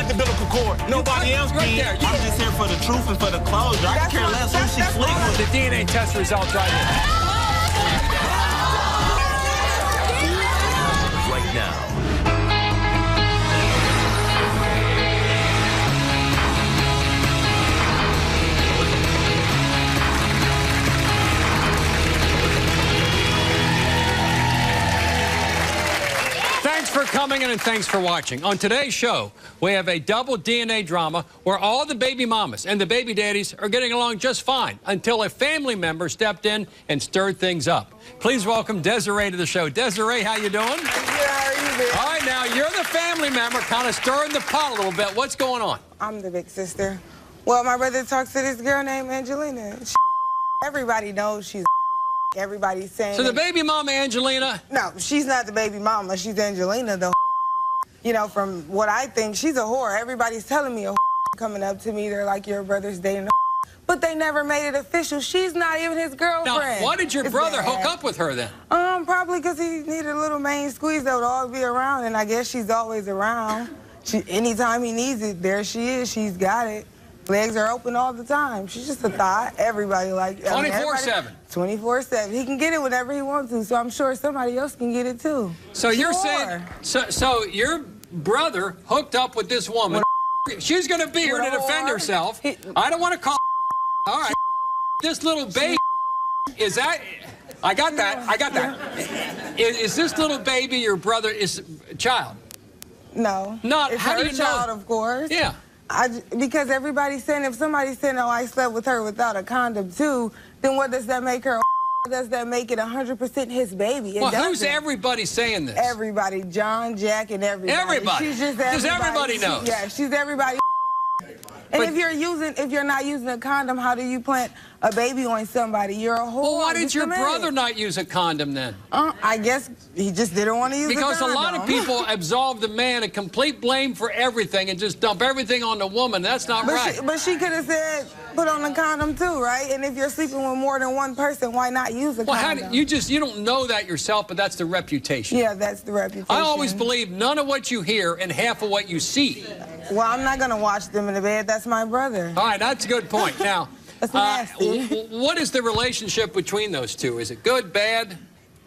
got the umbilical cord. Nobody else can. I'm just here for the truth and for the closure. I can care less who she sleep with. The DNA test results right here. Right now. Thanks for coming in and thanks for watching. On today's show, we have a double DNA drama where all the baby mamas and the baby daddies are getting along just fine until a family member stepped in and stirred things up. Please welcome Desiree to the show. Desiree, how you doing? Good, how are you doing? All right, now you're the family member kind of stirring the pot a little bit. What's going on? I'm the big sister. Well, my brother talks to this girl named Angelina. Everybody knows she's everybody's saying. So the baby mama, Angelina? No, she's not the baby mama. She's Angelina, the you know, from what I think, she's a whore. Everybody's telling me a coming up to me. They're like, your brother's dating a but they never made it official. She's not even his girlfriend. Now, why did your brother hook up with her then? Probably because he needed a little main squeeze that would always be around, and I guess she's always around. Anytime he needs it, there she is. She's got it. Legs are open all the time. She's just a thought. Everybody like 24/7. 24/7. He can get it whenever he wants to, so I'm sure somebody else can get it too. So you're saying, so your brother hooked up with this woman. She's going to be here to defend herself. I don't want to call. All right. This little baby, is that? I got that. I got that. Is this little baby your brother is child? No. Not. It's How her do you child, know? of course. Yeah. Because everybody's saying, if somebody's saying, oh, I slept with her without a condom too, then what does that make her? Does that make it 100% his baby? Well, who's everybody saying this? Everybody. John, Jack, and everybody. Everybody. She's just everybody. Because everybody knows. Yeah, she's everybody. And if you're not using a condom, how do you plant a baby on somebody? You're a whore. Well, why did your brother not use a condom then? I guess he just didn't want to use a condom. Because a lot of people absolve the man of complete blame for everything and just dump everything on the woman. That's not right. But she could have said, put on a condom too, right? And if you're sleeping with more than one person, why not use a condom? You don't know that yourself, but that's the reputation. Yeah, that's the reputation. I always believe none of what you hear and half of what you see. Well, I'm not going to watch them in the bed. That's my brother. All right, that's a good point. Now, that's nasty. What is the relationship between those two? Is it good, bad?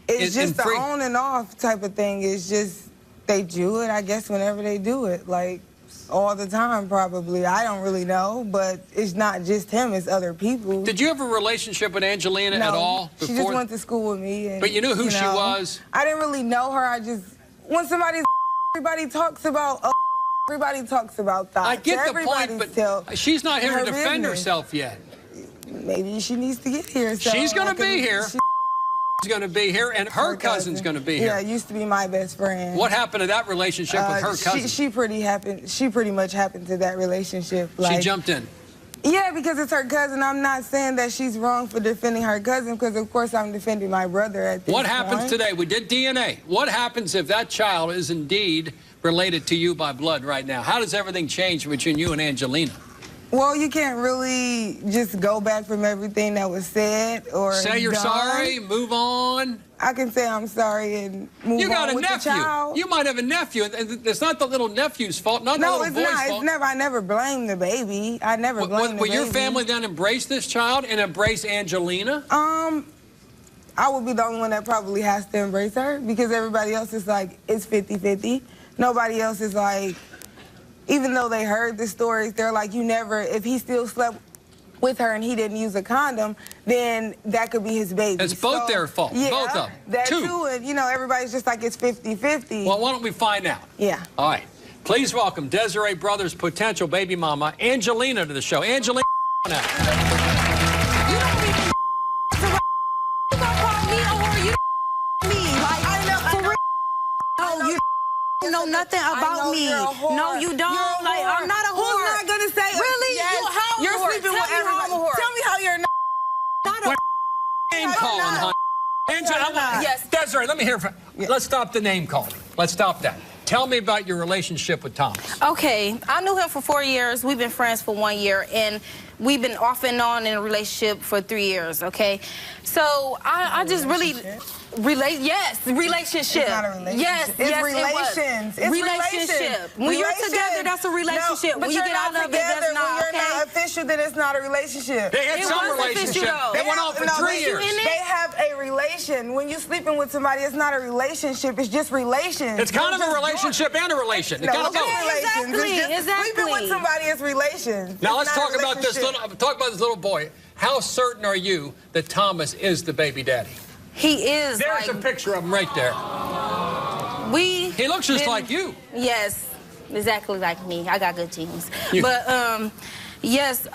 It's just the on and off type of thing. It's just they do it, I guess, whenever they do it. Like, all the time, probably. I don't really know, but it's not just him. It's other people. Did you have a relationship with Angelina at all before? She just went to school with me. And, but you knew who she was? I didn't really know her. I just, when somebody's everybody talks about everybody talks about that. I get the point, but she's not here to defend herself yet. Maybe she needs to get here. So she's going to be here. She's going to be here, and her cousin's going to be here. Yeah, used to be my best friend. What happened to that relationship with her cousin? She pretty much happened to that relationship. Like, she jumped in. Yeah, because it's her cousin. I'm not saying that she's wrong for defending her cousin, because of course I'm defending my brother at this point. What happens today? We did DNA. What happens if that child is indeed related to you by blood right now? How does everything change between you and Angelina? Well, you can't really just go back from everything that was said or say you're sorry, move on. I can say I'm sorry and move you got on a with nephew. The child. You might have a nephew. It's not the little nephew's fault, not the little boy's fault. No, it's never. I never blame the baby. I never blame the baby. Will your family then embrace this child and embrace Angelina? I would be the only one that probably has to embrace her, because everybody else is like, it's 50-50. Nobody else is like, even though they heard the stories, they're like, you never, if he still slept with her and he didn't use a condom, then that could be his baby. It's both their fault, yeah, both of them. That too, and you know, everybody's just like, it's 50-50. Well, why don't we find out? Yeah. All right. Please welcome Desiree Brothers' potential baby mama, Angelina, to the show. Angelina, now. You don't even you gonna call me or you me. Like, for real. Oh, you know nothing about me. No, you don't. Like, I'm not a whore. Who's not gonna say it? Really? Yes. You're sleeping with everybody. Tell me how you're not a name calling, honey. Angela, yes. Desiree, let me hear from. Let's stop the name calling. Let's stop that. Tell me about your relationship with Thomas. Okay, I knew him for 4 years. We've been friends for 1 year, and we've been off and on in a relationship for 3 years, okay? So I just really, Yes, relationship. It's not a relationship. Yes, it's yes, relations. It was. Relationship. When you're together, that's a relationship. No, but when you get out of it, that's not. When you're not official, then it's not a relationship. They had some relationship. They went on for 3 years. They have a relation. When you're sleeping with somebody, it's not a relationship. It's just relations. It's kind of a relationship and a relation. No, Kind of both. Exactly. Sleeping with somebody is relations. Now let's talk about this little boy. How certain are you that Thomas is the baby daddy? He is. There's a picture of him right there. He looks just like you. Yes, exactly like me. I got good genes. Yes,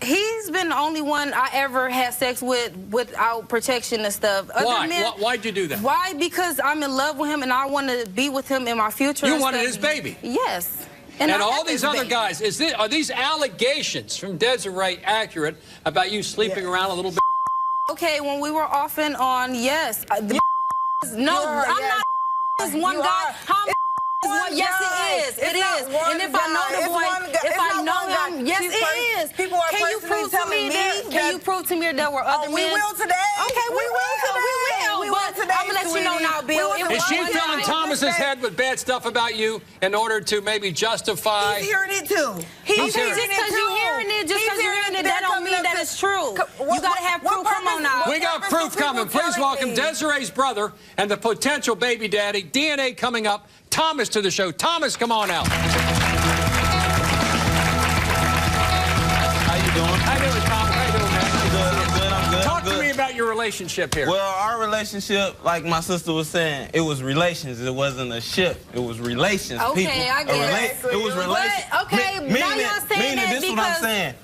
he's been the only one I ever had sex with without protection and stuff. Why? Why'd you do that? Why? Because I'm in love with him and I want to be with him in my future. You wanted his baby? Yes. And all these other guys, are these allegations from Desiree accurate about you sleeping around a little bit? Okay, when we were off and on, yes. No, I'm not one guy. Yes, it is. It is. And if I know the boy, if I know him, yes, it is. People are Can you prove to me that? Can you prove to me that there were other men? We will today. Okay, we will today. I'm gonna let you know now, Bill. Is she filling Thomas's head with bad stuff about you in order to maybe justify? He's hearing it too. Just because you're hearing it, that don't mean that it's true. You gotta have proof. Come on now. We got proof coming. Please welcome Desiree's brother and the potential baby daddy. DNA coming up. Thomas to the show. Thomas, come on out. How you doing? How you doing, Thomas? How you doing, man? I'm good. Talk to me about your relationship here. Well, our relationship, like my sister was saying, it was relations. It wasn't a ship. It was relations. Okay, people. I get it. It was relations. Okay, now y'all saying that this is what I'm saying.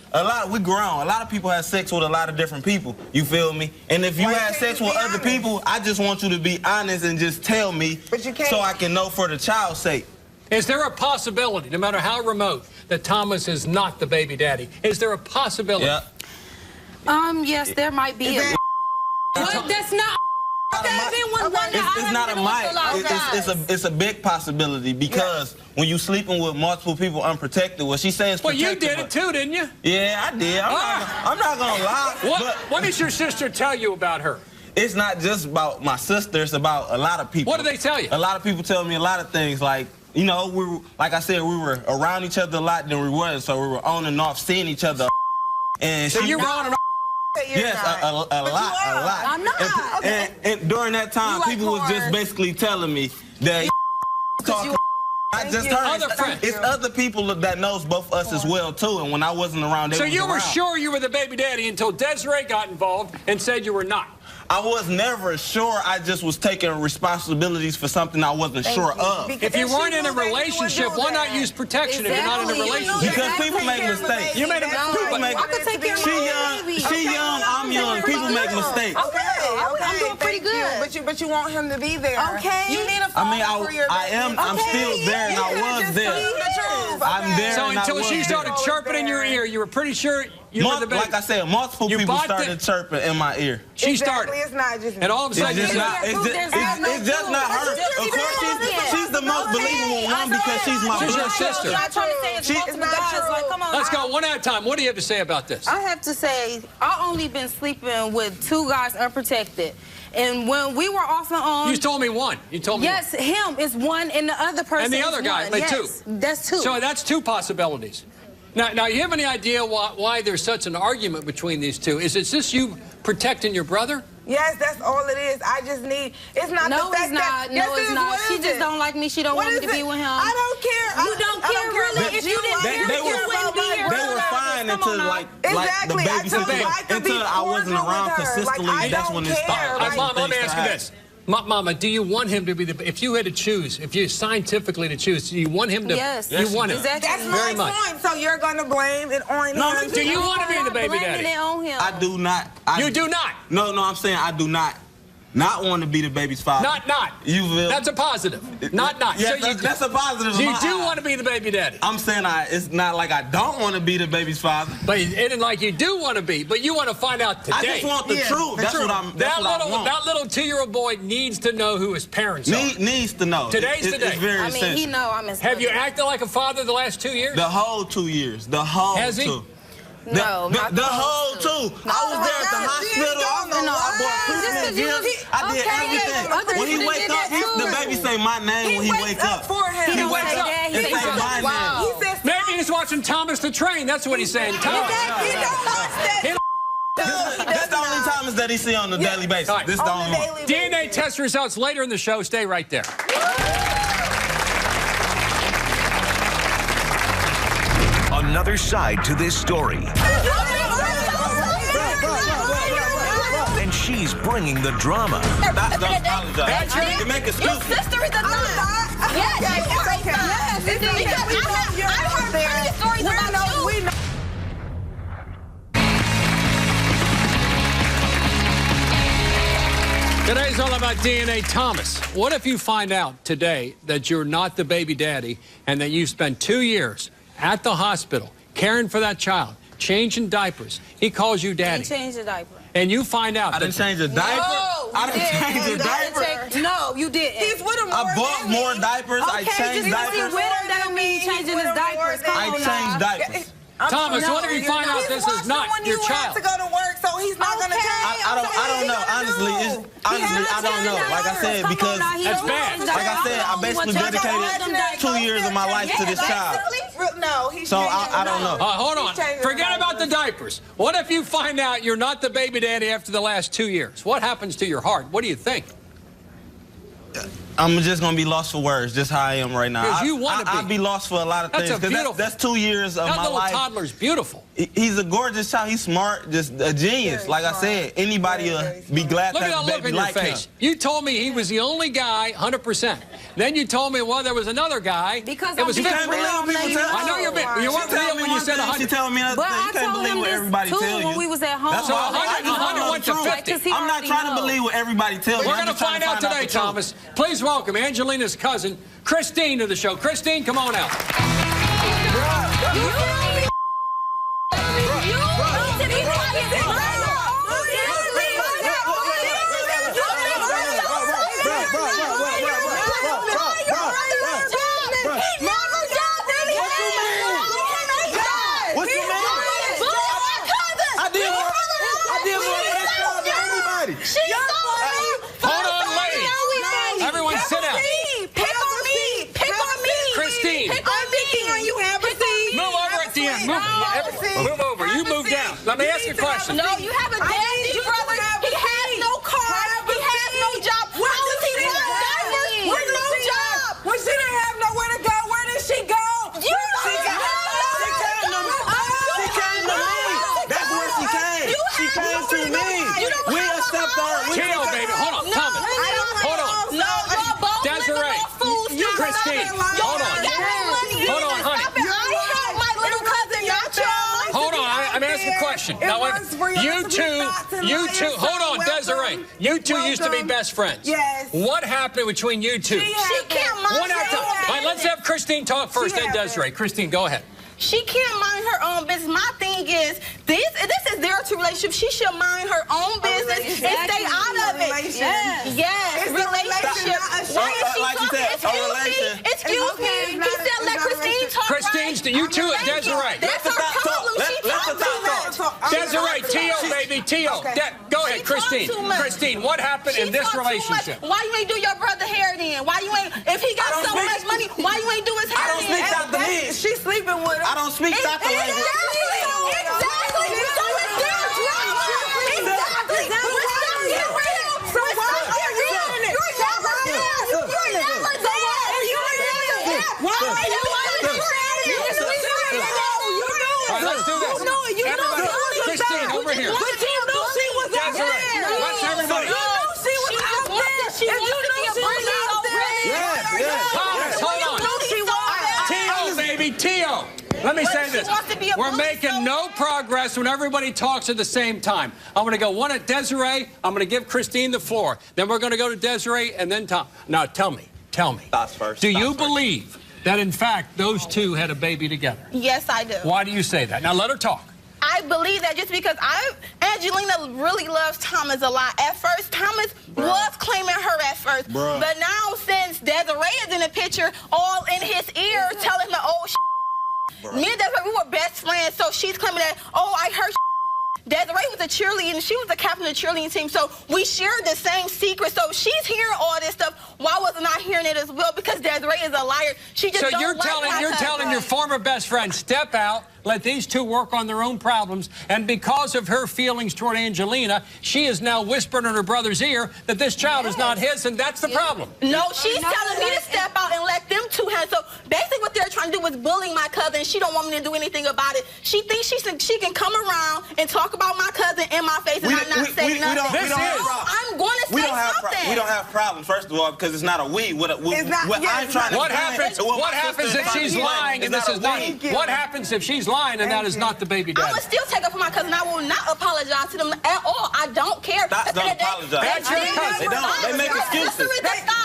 We grown. A lot of people have sex with a lot of different people. You feel me? And if you have sex with other people, I just want you to be honest and just tell me, so I can know for the child's sake. Is there a possibility, no matter how remote, that Thomas is not the baby daddy? Is there a possibility? Yeah. Yes, there might be. That's not. It's not a might. It's a big possibility because when you sleeping with multiple people unprotected, what she says. Well, you did it too, didn't you? Yeah, I did. I'm not gonna lie. What did your sister tell you about her? It's not just about my sister. It's about a lot of people. What did they tell you? A lot of people tell me a lot of things. Like, you know, like I said, we were around each other a lot than we wasn't. So we were on and off seeing each other. And so you were on and off. Yes, a lot. I'm not. And during that time, people was just basically telling me that I just heard it's other people that knows both us as well too. And when I wasn't around, they so was you were around. Sure you were the baby daddy until Desiree got involved and said you were not. I was never sure. I just was taking responsibilities for something I wasn't sure of. If you weren't in a relationship, why not use protection if you're not in a relationship? Because people make mistakes. You made a mistake. She young, I'm young. People make mistakes. Okay, I'm doing pretty good. But you want him to be there. Okay. You need a father for your baby. I'm still there and I was there. I'm there. So until she started chirping in your ear, you were pretty sure you were the baby. Like I said, multiple people started chirping in my ear. She started. It's not just me. And all of a sudden, it's just not her. Of course, she's the most believable one because she's my She's your sister. I'm trying to say it's multiple guys. Like, come on. Let's go one at a time. What do you have to say about this? I have to say, I only been sleeping with 2 guys unprotected. And when we were off and on... You told me one. You told me yes, one. him is one and the other person and the other guy, one. two. That's 2. So that's 2 possibilities. Now, you have any idea why there's such an argument between these 2? Is it just you protecting your brother? Yes, that's all it is. I just need. It's not. No, the fact it's not. That, no, it's not. She just don't like me. She don't want me to be with him. I don't care. You don't care, really? If you didn't care, you wouldn't be here. They were fine until like the baby until I wasn't around consistently. That's when it started. Mom, let me ask you this. Mama, do you want him to be the... If you had to choose, if you scientifically to choose, do you want him to... Yes. You want him. Exactly. That's very my much. point. So you're going to blame it on him. No, do you want to be the baby daddy? It on him. I do not. You do not? No, I'm saying I do not want to be the baby's father. Not. You will. That's a positive. Not. Yeah, so that's a positive. You do want to be the baby daddy. I'm saying it's not like I don't want to be the baby's father. But it isn't like you do want to be, but you want to find out today. I just want the truth. That's what I'm. That's what I want. That little 2-year-old boy needs to know who his parents are. Needs to know. Today's the day. It's very I mean, he know I'm his Have you acted like a father the last 2 years? The whole 2 years. The whole Has he? 2. No, the whole two. I was there at the hospital. I bought Christmas gifts. I did everything. When he wake up, the baby say my name when he wake up. He wakes up and say my name. Maybe he's watching Thomas the Train. That's what he's saying. Thomas. That's the only Thomas that he see on a daily basis. Right. This is the only one. DNA test results later in the show. Stay right there. Another side to this story. And she's bringing the drama. Don't apologize. You make excuses. Your sister is a nut. Yes, because I've heard plenty of stories about you. Today's all about DNA. Thomas, what if you find out today that you're not the baby daddy and that you spent 2 years at the hospital caring for that child, changing diapers? He calls you daddy. He changed the diaper. And you find out I didn't change a diaper? No, I didn't change a diaper? No, you didn't. He's with him more I bought more diapers. I changed diapers. With him, that don't mean changing his diapers. I changed diapers. Thomas, what if you find out this is not your child? He wants to go to work, so he's not going to change. I don't know. Honestly, I don't know. Like I said, because that's bad. Like I said, I basically dedicated 2 years of my life to this child. No, he's So I don't know. Hold on. Forget about the diapers. What if you find out you're not the baby daddy after the last 2 years? What happens to your heart? What do you think? I'm just gonna be lost for words, just how I am right now. Because you want to be. I'd be lost for a lot of things. That's 2 years of that my little life. Toddler's beautiful. He's a gorgeous child. He's smart, just a genius. Very like smart. I said, anybody will be glad Look to at have that a look baby in your like face. him. You told me he was the only guy, 100%. Then you told me, well, there was another guy. Because it was You can't believe what people tell I know you weren't real when you said 100. She telling me But you I can't told believe him what this everybody too tells you. when we was at home. That's why I just 100 went to 50. I'm not trying to believe what everybody tells me. We're going to find out today, Thomas. Please welcome Angelina's cousin, Christine, to the show. Christine, come on out. Everyone sit down. Pick on me. Christine. I'm picking on you. Have a seat. Move over at the end. Move over. You move down. Let me ask you a question. No, you have a daddy brother. He has no car. He has no job. How is he wearing diapers with no job? When she didn't have nowhere to go, where did she go? She came to me. That's where she came. She came to me. We accept her. Tio, baby. Hold on. Thomas. Hold on. Desiree. Christine. Hold on. Hold on, honey. I have my little cousin, y'all. Hold on. I'm asking a question. Now, you two, hold on, Desiree. You two used to be best friends. Yes. What happened between you two? She can't mind One at a time. All right, let's have Christine talk first, then Desiree. Christine, go ahead. She can't mind her own business. My thing is, this is their two relationship. She should mind her own business and stay out of it. Yes, relationship. Why is she talking? Excuse me. He said let Christine talk. Christine, you two, Desiree. That's her problem. She talks too much. Desiree, Tio, baby, Tio. Go ahead, Christine. Christine, what happened in this relationship? Why you ain't do your brother hair then? Why you ain't, if he got so much money, why you ain't do his hair I don't then? speak out the head. She's sleeping with him. I don't speak out the language. Exactly. So it's their drama. Exactly. Get real. So why are you doing it? You're never there. You're never there. Why are you All right, let's do this. Everybody, Christine, over here. Desiree, let's everybody. Thomas, hold on. Tio, baby, Tio. Let me say this. We're making no progress when everybody talks at the same time. I'm going to go one at Desiree. I'm going to give Christine the floor. Then we're going to go to Desiree and then Tom. Now, tell me. Thoughts first. Do you believe that, in fact, those two had a baby together? Yes, I do. Why do you say that? Now, let her talk. I believe that just because Angelina really loves Thomas a lot. At first, Thomas was claiming her at first. But now, since Desiree is in the picture, all in his ear, telling the old Me and Desiree, we were best friends, so she's claiming that, oh, I heard Desiree was a cheerleader, and she was the captain of the cheerleading team, so we shared the same secret. So she's hearing all this stuff. Why wasn't I hearing it as well? Because Desiree is a liar. She just so you're telling your former best friend, step out, let these two work on their own problems, and because of her feelings toward Angelina, she is now whispering in her brother's ear that this child is not his, and that's the problem. No, she's telling me to step out and let them two have. So basically what they're trying to do is bullying my cousin. She don't want me to do anything about it. She thinks she can come around and talk about my cousin in my face and I'm not saying nothing. I'm going to say something. We don't have problems, first of all, because it's not a we. What happens if she's lying and this is not? What happens if she's lying and that is not the baby daddy? I would still take up for my cousin. I will not apologize to them at all. I don't care. Don't apologize. That's your cousin. They don't. They make excuses.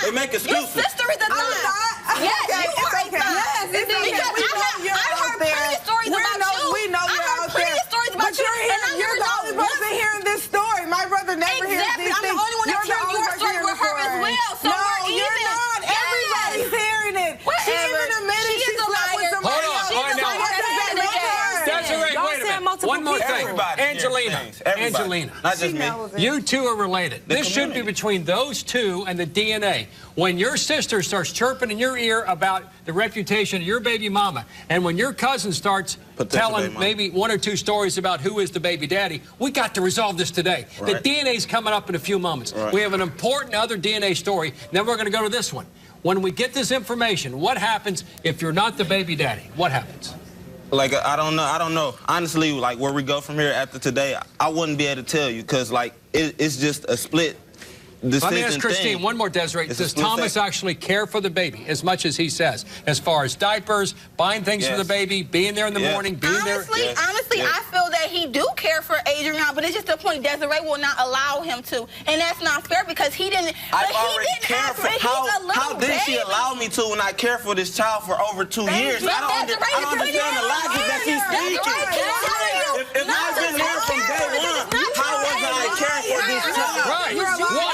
They make excuses. Your sister is a lie. Yes, you are a lie. Because I heard plenty of stories about you. We know you're out there. But you're the only person hearing this story. My brother never hears these things. I'm the only one that's hearing your story with her as well. So no, you're not. Everybody's hearing it. Even a minute she slept with somebody else. Hold on. Desiree, wait a minute. One more thing. Angelina. Not just me. You two are related. This should be between those two and the DNA. When your sister starts chirping in your ear about the reputation of your baby mama, and when your cousin starts telling maybe one or two stories about who is the baby daddy, we got to resolve this today. Right. The DNA's coming up in a few moments. Right. We have an important other DNA story. Then we're going to go to this one. When we get this information, what happens if you're not the baby daddy? What happens? Like, I don't know. Honestly, like, where we go from here after today, I wouldn't be able to tell you, because, like, it's just a split decision. Let me ask Christine one more, Desiree. Does Thomas actually care for the baby as much as he says? As far as diapers, buying things for the baby, being there in the morning, being there? Honestly, I feel that he do care for Adrian, but it's just the point Desiree will not allow him to. And that's not fair because he didn't. How did she allow me to when I care for this child for over 2 years? I don't understand the logic that she's speaking. If I've been there from day one, how was I caring for this child? Right. Let's go on.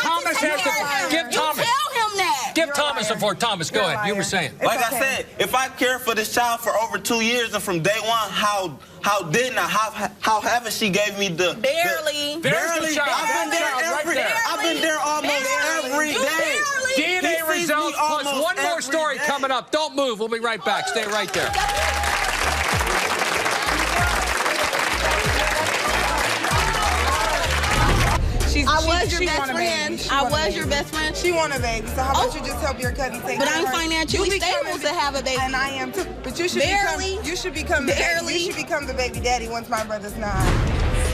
Thomas has to give Thomas. Give Thomas the floor. Thomas, go ahead. You were saying. Like I said, if I care for this child for over 2 years and from day one, how didn't I? How haven't she gave me the barely? Barely. I've been there almost every day. DNA results plus one more story coming up. Don't move. We'll be right back. Stay right there. I was your best friend. I was your best friend. She want a baby, so how about you just help your cousin take care of her? But I'm financially stable to have a baby. And I am too. But you should become the baby daddy once my brother's not.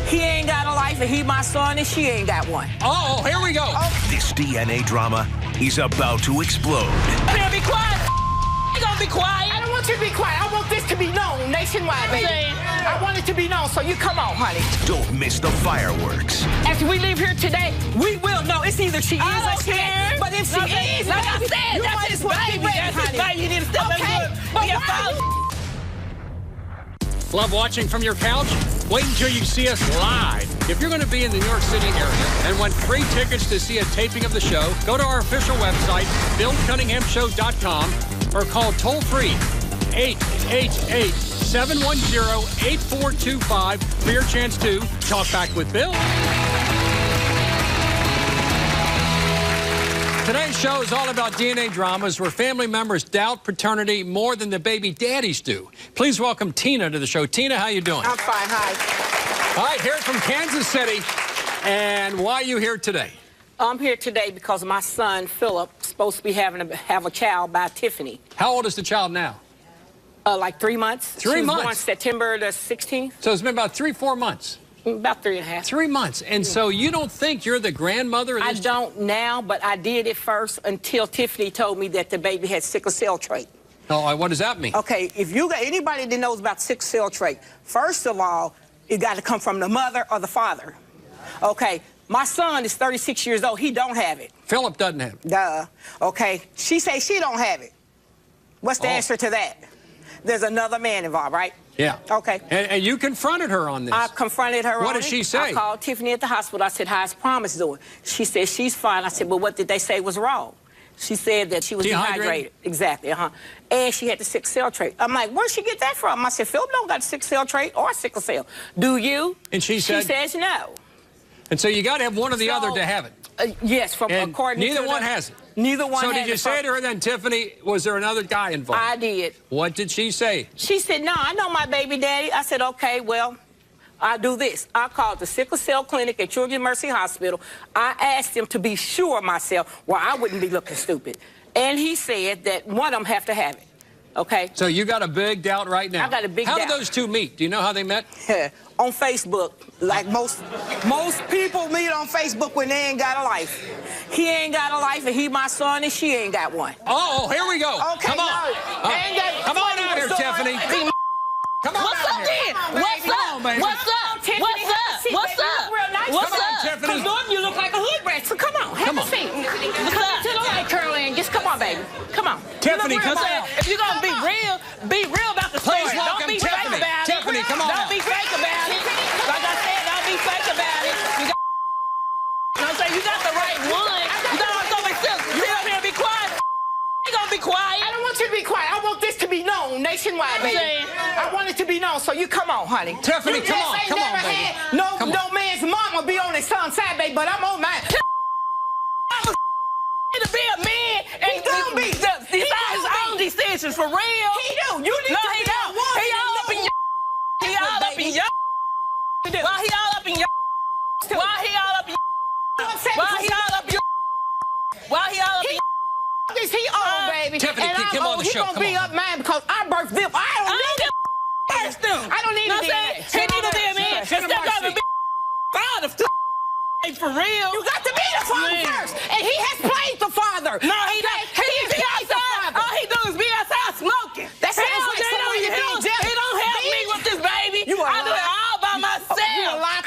He ain't got a life, and he my son, and she ain't got one. Oh, here we go. This DNA drama is about to explode. Man, be quiet. You gonna be quiet? I don't want you to be quiet. I want this to be known nationwide, baby. I want it to be known, so you come on, honey. Don't miss the fireworks. After we leave here today, we will know. It's either she is or she ain't. But if she is, like I said, that's his baby. That's his baby. You need to step in. Love watching from your couch? Wait until you see us live. If you're going to be in the New York City area and want free tickets to see a taping of the show, go to our official website, BillCunninghamShow.com, or call toll-free 888-710-8425 for your chance to talk back with Bill. Today's show is all about DNA dramas where family members doubt paternity more than the baby daddies do. Please welcome Tina to the show. Tina, how you doing? I'm fine, hi. All right, here from Kansas City. And why are you here today? I'm here today because my son, Philip, is supposed to be have a child by Tiffany. How old is the child now? Like 3 months. 3 months? Born September the 16th. So it's been about 3-4 months. About 3.5. 3 months. And so you don't think you're the grandmother of this? I don't now, but I did at first until Tiffany told me that the baby had sickle cell trait. Oh, what does that mean? Okay, if you got anybody that knows about sickle cell trait, first of all, it got to come from the mother or the father. Okay, my son is 36 years old. He don't have it. Philip doesn't have it. Duh. Okay, she say she don't have it. What's the answer to that? There's another man involved, right? Yeah. Okay. And you confronted her on this. I confronted her on it. What did she say? I called Tiffany at the hospital. I said, how's Promise doing? She said, she's fine. I said, but what did they say was wrong? She said that she was dehydrated. Exactly, And she had the sickle cell trait. I'm like, where'd she get that from? I said, Philip don't got a sickle cell trait or sickle cell. Do you? And she said? She says no. And so you got to have one or the other to have it. Yes, according to neither one has it. Neither one has it. So did you say to her then, Tiffany, was there another guy involved? I did. What did she say? She said, no, I know my baby daddy. I said, okay, well, I'll do this. I called the sickle cell clinic at Children's Mercy Hospital. I asked him to be sure of myself where I wouldn't be looking stupid. And he said that one of them have to have it. Okay? So you got a big doubt right now. I got a big doubt. How did those two meet? Do you know how they met? On Facebook. Like most people meet on Facebook when they ain't got a life. He ain't got a life, and he my son, and she ain't got one. Oh, here we go. Okay, come on. Come on out here, Tiffany. Come on What's up, then? What's up? What's up? What's up? What's up? What's up? Because Norton, you look like a hood rat, so come on. Have a seat. Come on to the light, Caroline. Just come on, baby. Come on. Tiffany, come on. If you're going to be real about the story. Don't be fake about it. Tiffany, come on. Don't be fake about it. Like I said, don't be fake about it. You got the right one. You got to go be silly. You up here and be quiet. You going to be quiet. I don't want you to be quiet. I want this to be known nationwide, baby. I want it to be known, so you come on, honey. Tiffany, come on, baby. No man's mama be on his son's side, baby, but I'm on mine. To be a man and gonna be. Decide his own decisions for real. He do. You need to be that one. He all up in your. He all up in your. Why he all up in your? Why he all up in your? Why he all up in your? Why he all up in your? Is he on, baby? Tiffany, come on the show. He gonna be up mine because I birthed them. I don't need a DNA. He need to be a man. Instead of being father. For real. You got to be the father first. And he has played the father. No, he don't. He outside. All he do is be outside smoking. That sounds like somebody you being jealous. He don't help me with this baby. I do it all by myself.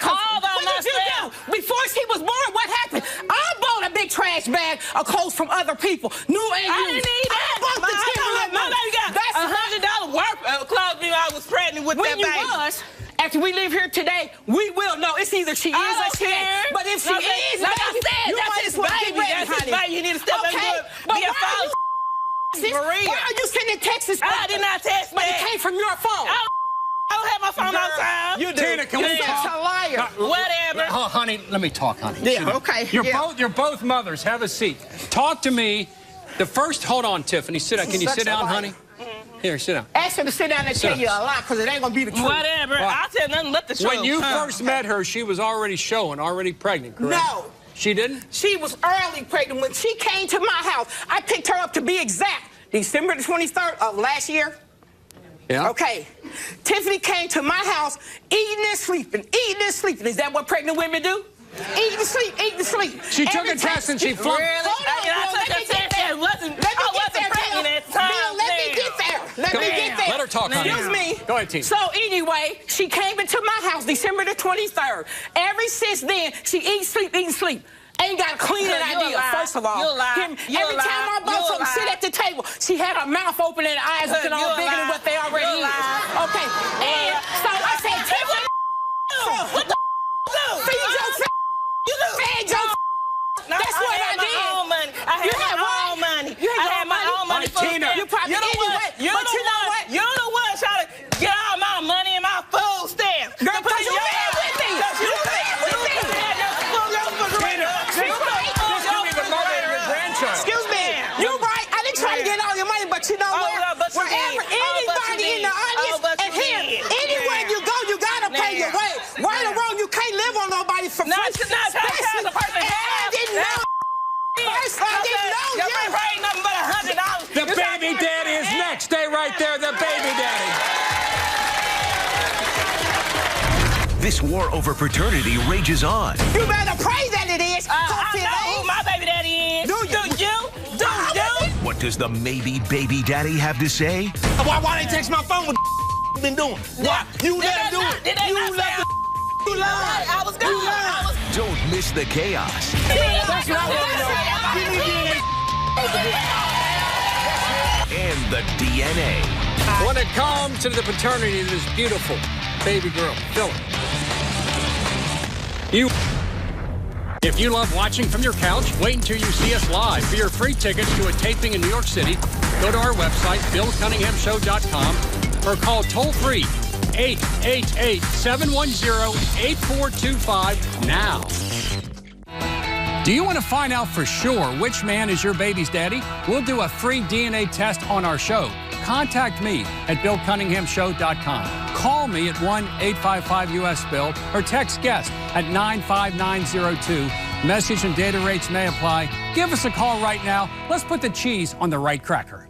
All by myself. Before she was born, what happened? I bought a big trash bag of clothes from other people. New and I didn't need that. I bought the Timberland. My baby got $100 worth of clothes when I was pregnant with that baby. When you was, after we leave here today, we will know. It's either she is or she ain't. But if she is, like I said, that's his baby. That's his baby. You need to step in good. Be a father. For real. Why are you sending texts? I did not text, but it came from your phone. I don't have my phone all the time. You do. Tina, can we talk? That's a liar. Whatever. Oh, honey, let me talk, honey. Yeah, okay. You're both mothers. Have a seat. Talk to me. The first, hold on, Tiffany. Sit down. Can you sit down, honey? Here, sit down. Ask her to sit down and tell you a lot, because it ain't going to be the truth. Whatever. I'll tell nothing but the truth. When you first met her, she was already already pregnant, correct? No. She didn't? She was early pregnant. When she came to my house, I picked her up to be exact, December the 23rd of last year. Yeah. Okay. Tiffany came to my house eating and sleeping, eating and sleeping. Is that what pregnant women do? Eat and sleep, eat and sleep. She took a test and she flunked. Really? I took a test and wasn't pregnant at the time. Let me get there. Let me get there. Let her talk, honey. Excuse me. Go ahead, Tina. So anyway, she came into my house December the 23rd. Ever since then, she eats, sleep, eat, and sleep. Ain't got a clean idea, first of all. You'll lie. Every time I bought something, sit at the table, she had her mouth open and her eyes looking all bigger than what they already is. Okay. And so I said, Tiffany, what the feed your feed your that's what I did. I had my own money. I had my own money. Tina. You probably You're the one trying to get all my money and my food stamps. Girl, because you live with me. You live with me. Excuse me. You're right. I didn't try to get all your money, but you know what? Wherever anybody in the audience and here, anywhere you go, you gotta pay your way. Right or wrong, you can't live on nobody for free. I didn't know. First, I didn't know. You ain't paying nothing but $100. The baby daddy is next. Stay right there. The baby daddy. This war over paternity rages on. You better pray that it is. I know who my baby daddy is. Do you? What does the maybe baby daddy have to say? Why they text my phone? What the been doing? Why? You let him do it. You let the you lied. I was gone. Don't miss the chaos. That's what I want to know. And the DNA. When it comes to the paternity of this beautiful baby girl, Philip, you If you love watching from your couch, wait until you see us live. For your free tickets to a taping in New York City, go to our website, BillCunninghamShow.com, or call toll-free 888-710-8425 now. Do you want to find out for sure which man is your baby's daddy? We'll do a free DNA test on our show. Contact me at BillCunninghamShow.com. Call me at 1-855-US-BILL or text guest at 95902. Message and data rates may apply. Give us a call right now. Let's put the cheese on the right cracker.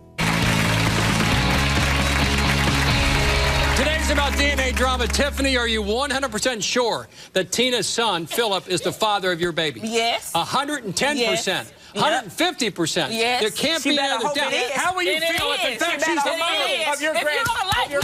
Today's about DNA drama. Tiffany, are you 100% sure that Tina's son, Philip, is the father of your baby? Yes. 110%. Yes. 150%. Yes. There can't be another doubt. How will you feel if in fact she's the mother of your grandson? If you don't like me,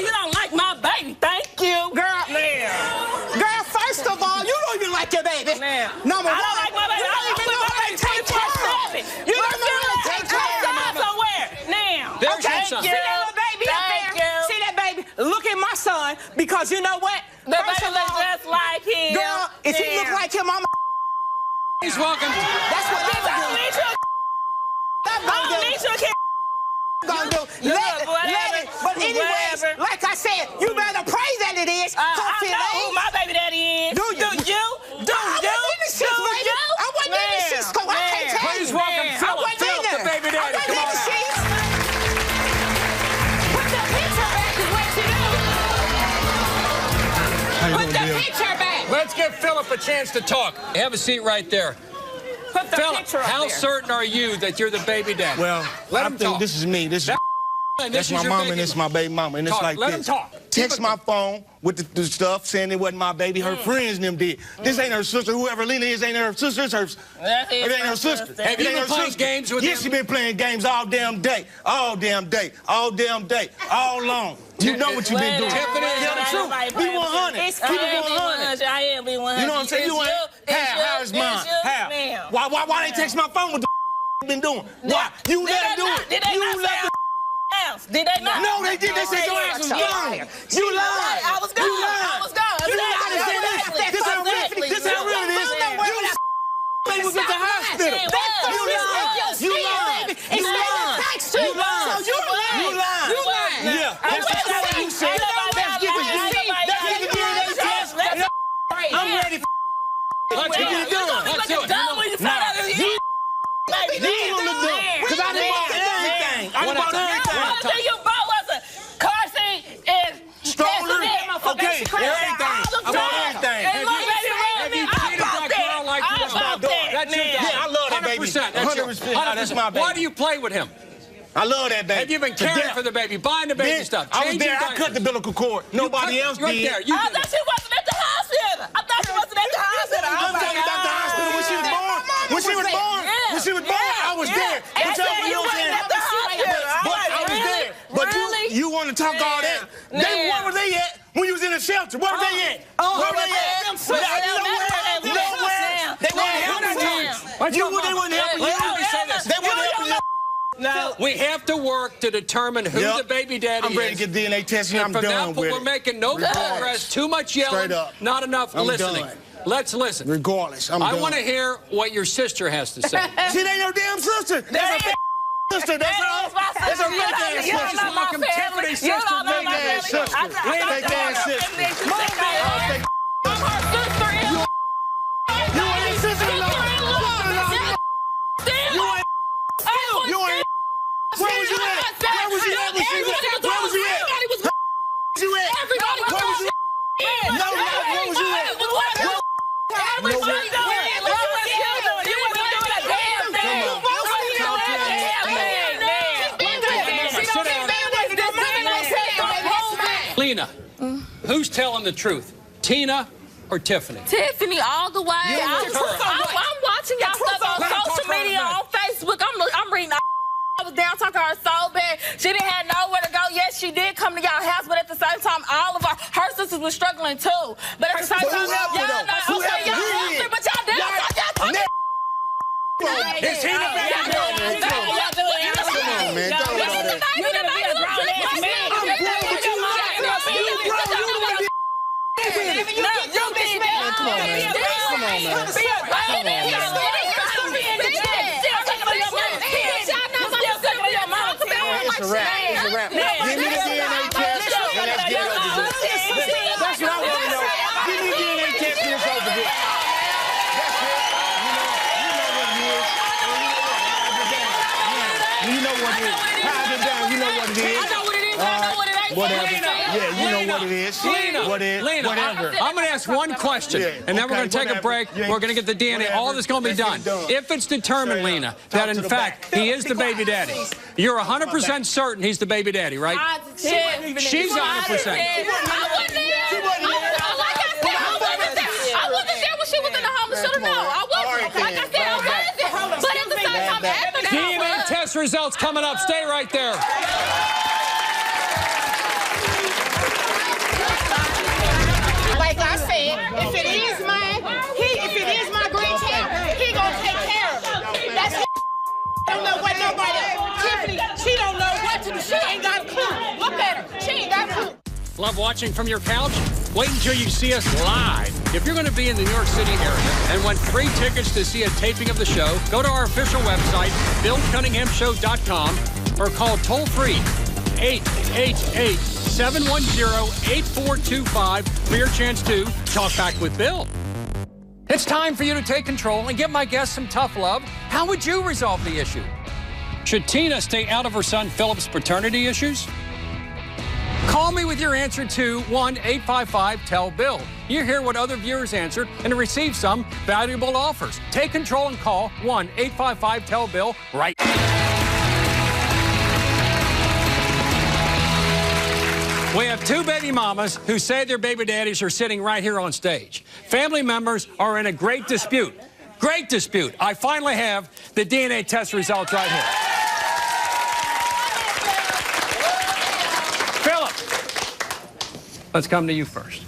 you don't like my baby. Thank you. Girl, girl, first of all, you don't even like your baby. Number one. I don't like my baby. I don't even know my baby 24/7. You don't feel like take time somewhere. Now. There's your son. See that little baby up there? See that baby? Look at my son, because you know what? The baby looks just like him. Girl, if he look like him, I'm He's welcome. That's what I'm gonna do. I don't need you, kid. Gonna do. Let it. But anyways, like I said, you better pray that it is. I know who my baby daddy is. Do you? I wasn't in the sheets, so I can't tell you. Please welcome Philip, the baby daddy. Come on out. Put the picture back is what you do. Put the picture back. Let's give Philip a chance to talk. Have a seat right there. Put the Philip, picture up how there. certain are you that you're the baby daddy? Well, let I him think talk. this is me. That's my your mom baby and this is my baby mama. And it's Talk. like Let this. him talk. Text my phone with the stuff saying it wasn't my baby. Her friends and them did. This ain't her sister. Whoever Lena is ain't her sister. It's her. It ain't her sister. Have you been playing games with him? Yes, she been playing games all damn day. All damn day. All damn day. All long. You know what you been doing. Tiffany, tell the truth. Be 100. Keep it 100. I am be 100. You know what I'm saying? You ain't. How is mine? How? Why they text my phone with the been doing? Why? You let them do it. Did they not say Did they not? No, they did. They said your ass was gone. You lied. I was gone. I was gone. You lied and said this. This how real it is. You was at the hospital. You lied. You lied. You lied. You lied. You lied. Yeah. That's what you said. Let's get the DNA test. I'm ready. Let's get it done. Let's do it. You don't look good. Because I didn't buy everything. I didn't buy everything. One thing you bought was a car seat and stroller. Okay, everything. I bought everything. And my baby ran me. I bought that. Yeah, I love that baby. 100%. That's my baby. Why do you play with him? I love that baby. Have you been caring for the baby, buying the baby stuff? I was there. I cut the umbilical cord. Nobody else did. I thought she wasn't at the hospital. I thought she wasn't at the hospital. I'm talking about the hospital when she was born. When she was born. When she was born, I was there. But you wasn't at the hospital. I was there. But you want to talk all that? Where were they at when you was in the shelter? Where were they at? Where were they at? Nowhere. They weren't helping you. They weren't helping you. They weren't helping you. No. We have to work to determine who the baby daddy is. I'm ready to get DNA testing. I'm done with it. We're making no progress. Too much yelling. Not enough listening. Let's listen. Regardless, I'm done. I want to hear what your sister has to say. She ain't no damn sister. That's a sister. That's her. That's her fake ass sister. Welcome Tiffany's sister. Fake ass sister. Fake ass sister. I'm her sister. You ain't sister-in-law. You ain't. Where was you at? Where was you at? Where was you at? Where was you at? Everybody was Where was you at? No, where was you at? Lena, who's telling the truth? Tina or Tiffany? Tiffany, all the way. I'm watching y'all stuff on social media, on Facebook. I'm reading. I was down talking to her so bad. She didn't have nowhere to go. Yes, she did come to y'all house, but at the same time, all of her sisters were struggling too. But at the same time, y'all not. Okay, y'all helped her, but y'all down. Is he the baby daddy? Come on, man. Don't do all that. man, come on, man. Come on, man. It's a wrap. It's a wrap. Give me the DNA test and let's get it over with. That's what I want to know. Give me the DNA test and it's over with. That's it. You know what it is. Hide it down. You know what it is. I know what it is. I know what it ain't. Whatever. Lena. Yeah, you know what it is. Lena, Whatever. I'm going to ask one question, and then we're going to take a break. We're going to get the DNA. All this is going to be done. If it's determined, Lena, that in fact he is the baby daddy, you're 100% certain he's the baby daddy, right? She's 100%. I wasn't there. I wasn't there when she was in the hospital. No, I wasn't. Like I said, I wasn't. But at the same time, after that, DNA test results coming up. Stay right there. Like I said, if it is my grandchild, he gonna take care of it. That's what don't know what nobody. Tiffany, she don't know what to do. She ain't got a clue. Look at her. She ain't got a clue. Love watching from your couch? Wait until you see us live. If you're going to be in the New York City area and want free tickets to see a taping of the show, go to our official website, BillCunninghamShow.com, or call toll-free 888-710-8425 for your chance to talk back with Bill. It's time for you to take control and give my guests some tough love. How would you resolve the issue? Should Tina stay out of her son Philip's paternity issues? Call me with your answer to 1-855-TELL-BILL. You hear what other viewers answered and receive some valuable offers. Take control and call 1-855-TELL-BILL right now. We have two baby mamas who say their baby daddies are sitting right here on stage. Family members are in a great dispute. Great dispute. I finally have the DNA test results right here. Philip, let's come to you first.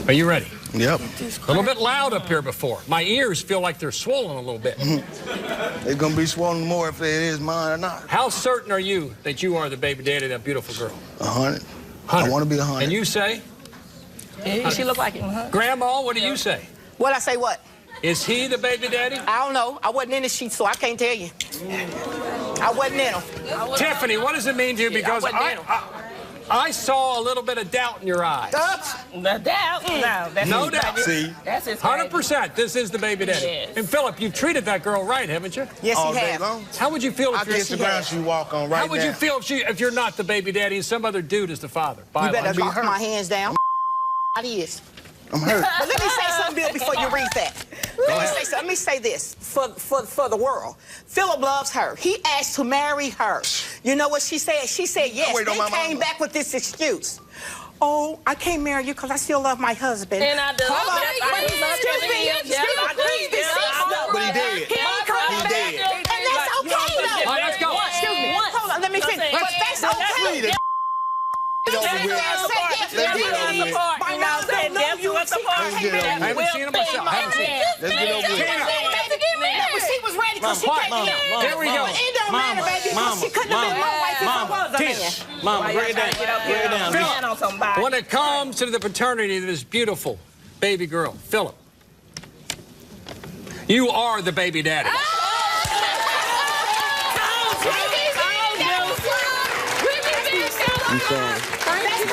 Are you ready? Yep. A little bit loud up here before. My ears feel like they're swollen a little bit. It's going to be swollen more if it is mine or not. How certain are you that you are the baby daddy of that beautiful girl? 100. I want to be 100. And you say? She look like it. Grandma, what do you say? What I say what? Is he the baby daddy? I don't know. I wasn't in the sheet, so I can't tell you. I wasn't in them. Tiffany, what does it mean to you? Because I saw a little bit of doubt in your eyes. The doubt? No, that's no doubt. See? That's his 100%. This is the baby daddy. Yes. And Philip, you've treated that girl right, haven't you? Yes, All he day has. long. How would you feel if I get the ground she walk on right now. How would you feel if you're not the baby daddy and some other dude is the father? You better knock my hands down. He is. I'm hurt. But let me say something, Bill, before you read that. Let me say this for the world. Philip loves her. He asked to marry her. You know what she said? She said yes. They came back with this excuse. Oh, I can't marry you because I still love my husband. And I do. Excuse me. But he did. He did. And that's okay, though. All right, let's go. Excuse me. Hold on, let me finish. But that's okay. I haven't seen him myself. I haven't seen him. Let's get over it. She was ready because she couldn't get it. Here we go. It don't matter, baby, because she couldn't have been my wife if I was a man. Mama, break it down. Philip, when it comes to the paternity of this beautiful baby girl, Philip, you are the baby daddy. I'm sorry.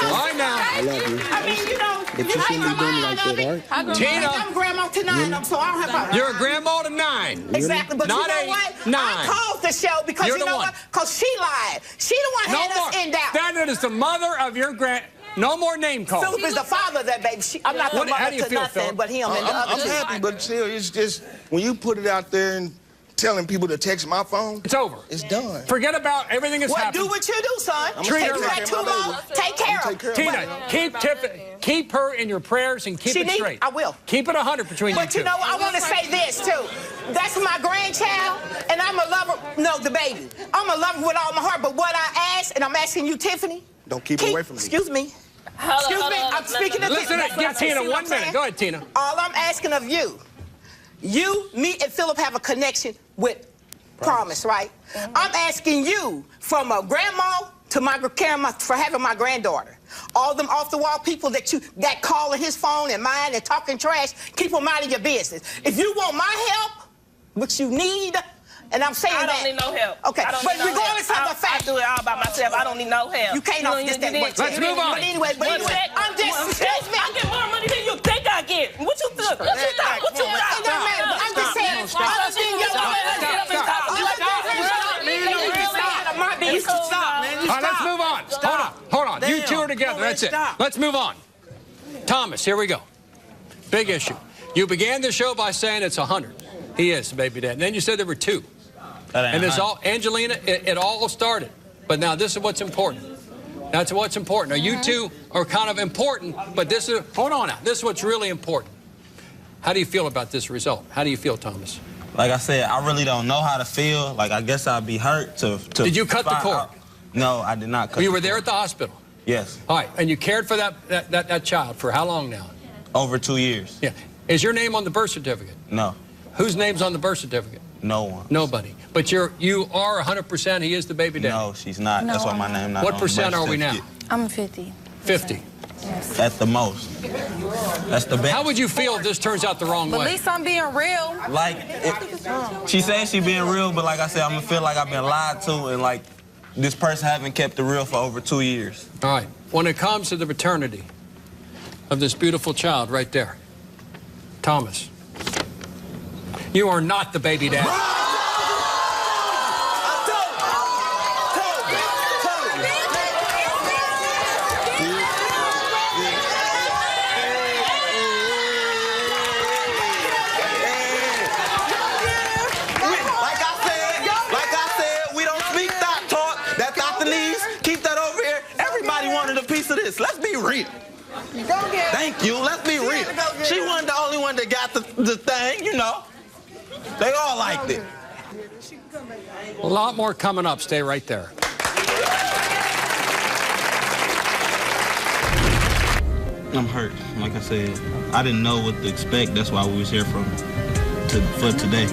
All right now. I love you. I mean, you know, But you shouldn't be doing like that, all right? Tina. I'm grandma to 9, so I don't have a... You're a grandma to 9. Exactly, but Not you know 8, what? 9. I called the show because You're you the know one. what? Because she lied. She the one had us in doubt. That is the mother of your No more name calls. Philip is the father of that baby. I'm not the How do mother you to feel, nothing, Philip? but him and the other I'm two. happy, but still, it's just when you put it out there and telling people to text my phone, It's over. it's done. Forget about everything that's Well, happened. do what you do, son. Treat Take her that right. too long. Take care of her. Tina, keep her in your prayers and keep it straight. I will. Keep it 100 between you two. But you know what? I want to say this, too. That's my grandchild, and I'm a lover. No, the baby. I'm a lover with all my heart, but what I ask, and I'm asking you, Tiffany. Don't keep her away from me. Excuse me. Excuse me. I'm speaking to Listen, Tiffany. give Tina 1 minute. Go ahead, Tina. All I'm asking of you, me, and Philip have a connection with Promise, right? I'm asking you, from a grandma to for having my granddaughter. All them off-the-wall people that you got calling his phone and mine and talking trash, keep them out of your business. If you want my help, which you need, and I'm saying I that. don't need no help. Okay, but regardless of the fact, I do it all by myself. I don't need no help. You can't offer this that much. Let's move on. But anyway, I'm just, excuse me. I get more money than you think I get. What you think? What you thought? What you thought? It don't matter. I'm just saying. All right, let's move on. Hold on. You two are together. That's it. Let's move on. Thomas, here we go. Big issue. You began the show by saying it's 100. He is the baby dad. And then you said there were 2. And there's all, Angelina, it all started. But now this is what's important. That's what's important. Now, you two are kind of important, but this is, hold on now. This is what's really important. How do you feel about this result? How do you feel, Thomas? Like I said, I really don't know how to feel. Like, I guess I'd be hurt to Did you cut the cord? No, I did not cut the cord. You were there at the hospital? Yes. All right, and you cared for that child for how long now? Over 2 years. Yeah. Is your name on the birth certificate? No. Whose name's on the birth certificate? No one. Nobody. But you are 100% he is the baby dad? No, she's not. That's why my name not What on percent the birth are we now? certificate. I'm 50. 50. Yes. That's the most. That's the best. How would you feel if this turns out the wrong But way? at least I'm being real. Like, she says she being real, but like I said, I'm gonna feel like I've been lied to, and like this person haven't kept it real for over 2 years. All right. When it comes to the paternity of this beautiful child right there, Thomas, you are not the baby dad. Let's be real. Thank you. Let's be real. She wasn't the only one that got the thing, you know. They all liked it. A lot more coming up. Stay right there. I'm hurt. Like I said, I didn't know what to expect. That's why we was here for today.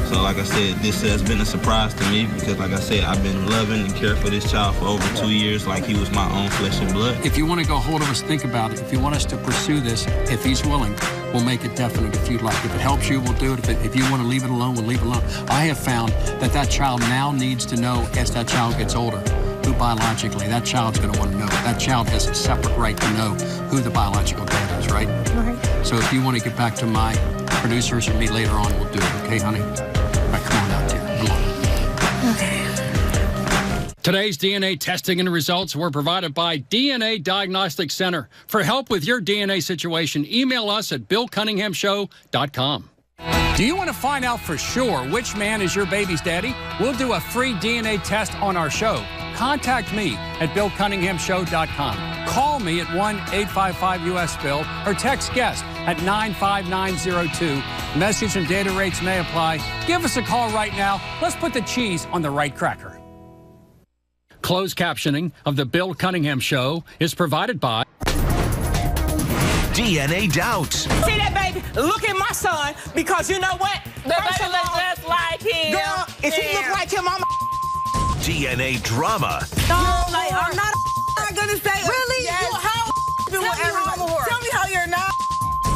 So like I said, this has been a surprise to me because like I said, I've been loving and caring for this child for over 2 years like he was my own flesh and blood. If you want to go hold of us, think about it. If you want us to pursue this, if he's willing, we'll make it definite if you'd like. If it helps you, we'll do it. If you want to leave it alone, we'll leave it alone. I have found that child now needs to know as that child gets older who biologically, that child's going to want to know. That child has a separate right to know who the biological dad is, right? Right. So if you want to get back to my producers or me later on, we'll do it. Okay, honey? All right, come on out there. Come on. Okay. Today's DNA testing and results were provided by DNA Diagnostic Center. For help with your DNA situation, email us at BillCunninghamShow.com. Do you want to find out for sure which man is your baby's daddy? We'll do a free DNA test on our show. Contact me at BillCunninghamShow.com. Call me at 1-855-US-BILL or text guest at 95902. Message and data rates may apply. Give us a call right now. Let's put the cheese on the right cracker. Closed captioning of the Bill Cunningham Show is provided by DNA Doubts. See that, baby? Look at my son, because you know what? The baby looks just like him. Girl, if he look like him, I'm DNA Drama. No, like, I'm not gonna say really. Yes. Tell me how you're not.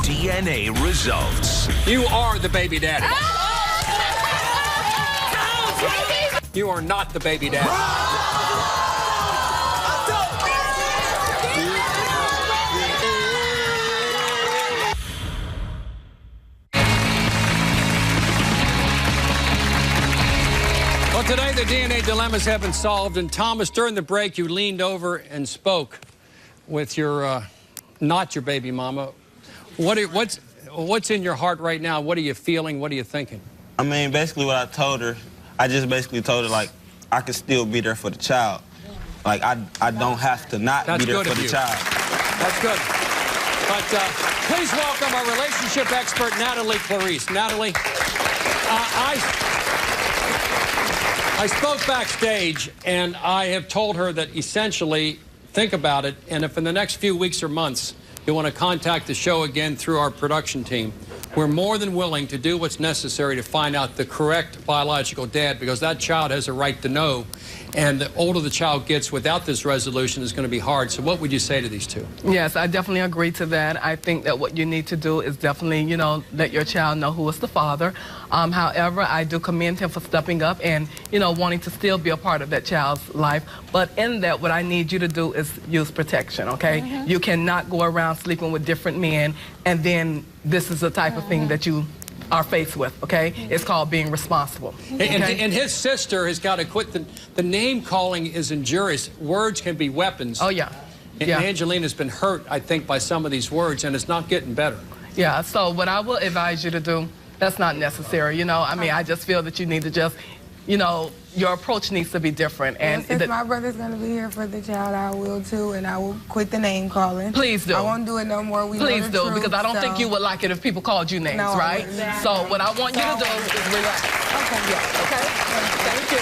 DNA Results. You are the baby daddy. You are not the baby daddy. Well, today the DNA dilemmas have been solved, and Thomas, during the break, you leaned over and spoke with your, not your baby mama. What's in your heart right now? What are you feeling? What are you thinking? I mean, basically what I told her, I just basically told her, like, I could still be there for the child. Like, I don't have to not be there for the child. That's good. But please welcome our relationship expert, Natalie Clarice. Natalie, I spoke backstage, and I have told her that essentially, think about it, and if in the next few weeks or months you want to contact the show again through our production team, we're more than willing to do what's necessary to find out the correct biological dad, because that child has a right to know. and the older the child gets without this resolution is going to be hard. So what would you say to these two? Yes, I definitely agree to that. I think that what you need to do is definitely, you know, let your child know who is the father. However, I do commend him for stepping up and, you know, wanting to still be a part of that child's life. But in that, what I need you to do is use protection, okay? You cannot go around sleeping with different men, and then this is the type of thing that you are faced with, okay? It's called being responsible. Okay? And his sister has got to quit. The name calling is injurious. Words can be weapons. Oh, yeah. And Angelina's been hurt, I think, by some of these words, and it's not getting better. Yeah, so what I will advise you to do, that's not necessary, you know? I mean, I just feel that you need to just, you know, your approach needs to be different. And since my brother's going to be here for the child, I will too, and I will quit the name calling. Please do. I won't do it no more. Please do, because I don't think you would like it if people called you names, right? So what I want you to do is relax. Okay. Yeah, okay? Thank you.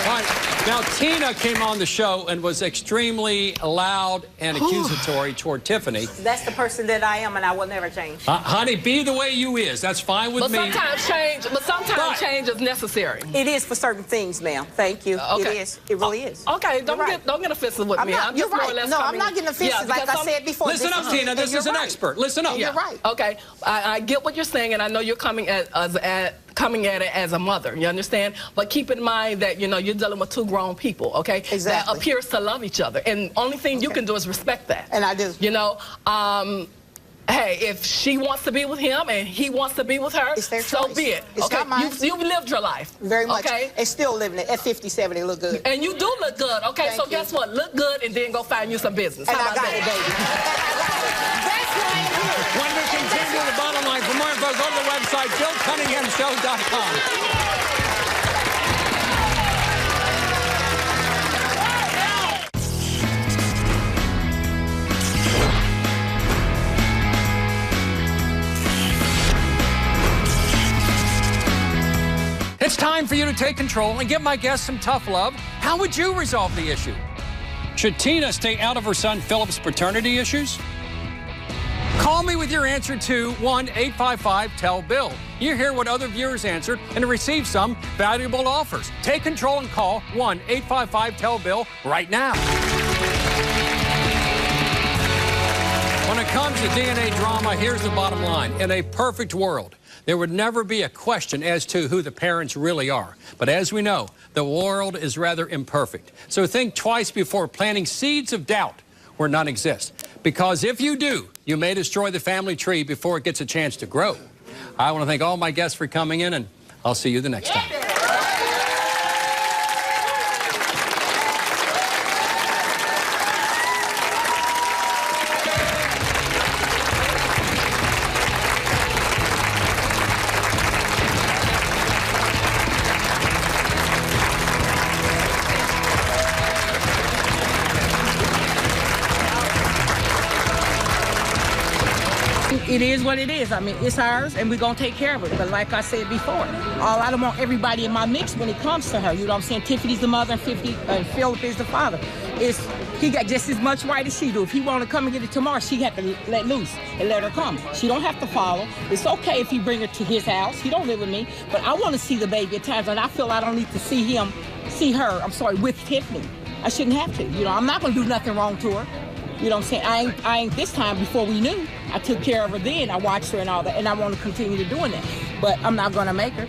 All right. Now, Tina came on the show and was extremely loud and accusatory toward Tiffany. That's the person that I am, and I will never change. Honey, be the way you is. That's fine with me. But sometimes change is necessary. It is for certain things, ma'am. Thank you. Okay. It is. It really is. Okay, don't get offensive with me. I'm You're just more right. or less No, I'm not getting offensive. Yeah, like I said before. Listen up, Tina. This is an expert. Listen up. You're right. Okay, I get what you're saying, and I know you're coming at it as a mother, you understand? But keep in mind that, you know, you're dealing with two grown people, okay? Exactly. That appears to love each other. And only thing you can do is respect that. And I do. You know, hey, if she wants to be with him and he wants to be with her, so be it. It's not mine. You've lived your life. Very much. Okay? And still living it. At 57, it look good. And you do look good, okay? So guess what? Look good and then go find you some business. And How I about got it, baby. That's why I'm here. When we continue the bottom line, for more info, go to the website, BillCunninghamShow.com. It's time for you to take control and give my guests some tough love. How would you resolve the issue? Should Tina stay out of her son Philip's paternity issues? Call me with your answer to 1-855-TELL-BILL. You hear what other viewers answered and receive some valuable offers. Take control and call 1-855-TELL-BILL right now. When it comes to DNA drama, here's the bottom line. In a perfect world, there would never be a question as to who the parents really are. But as we know, the world is rather imperfect. So think twice before planting seeds of doubt where none exist. Because if you do, you may destroy the family tree before it gets a chance to grow. I want to thank all my guests for coming in, and I'll see you the next time. It is what it is. I mean, it's ours, and we're going to take care of it. But like I said before, I don't want everybody in my mix when it comes to her. You know what I'm saying? Tiffany's the mother, and Philip is the father. He got just as much right as she do. If he want to come and get it tomorrow, she had to let loose and let her come. She don't have to follow. It's okay if he bring her to his house. He don't live with me. But I want to see the baby at times, and I feel I don't need to see her, with Tiffany. I shouldn't have to. You know, I'm not going to do nothing wrong to her. You know what I'm saying? I ain't this time. Before we knew, I took care of her then. I watched her and all that, and I want to continue to doing that. But I'm not going to make her.